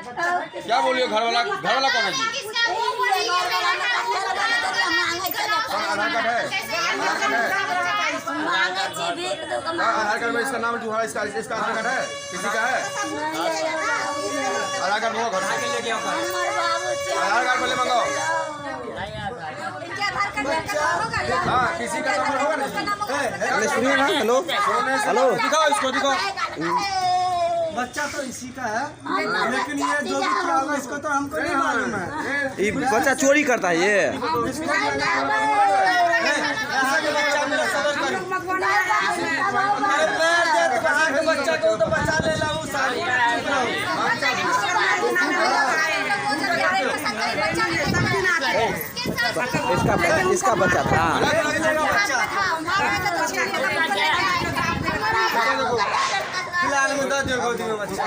क्या बोलिए? घर वाला कौन है जी? आधार कार्ड है? आधार कार्ड में इसका नाम जो है, इसका आधार कार्ड है? किसी का है आधार कार्ड? घर से लेके आओ, आधार कार्ड पहले मंगाओ। हाँ, किसी का नंबर होगा नहीं? सुनिए ना। हेलो हेलो, दिखाओ इसको, दिखाओ। बच्चा तो इसी का है, लेकिन ये जो भी किया होगा इसको तो हमको नहीं मालूम है। ये बच्चा चोरी करता है ये। बच्चा को तो बचा ले ला वो सारी। इसका बच्चा था। फिलहाल में 10 दिन गोदी में बच्चा।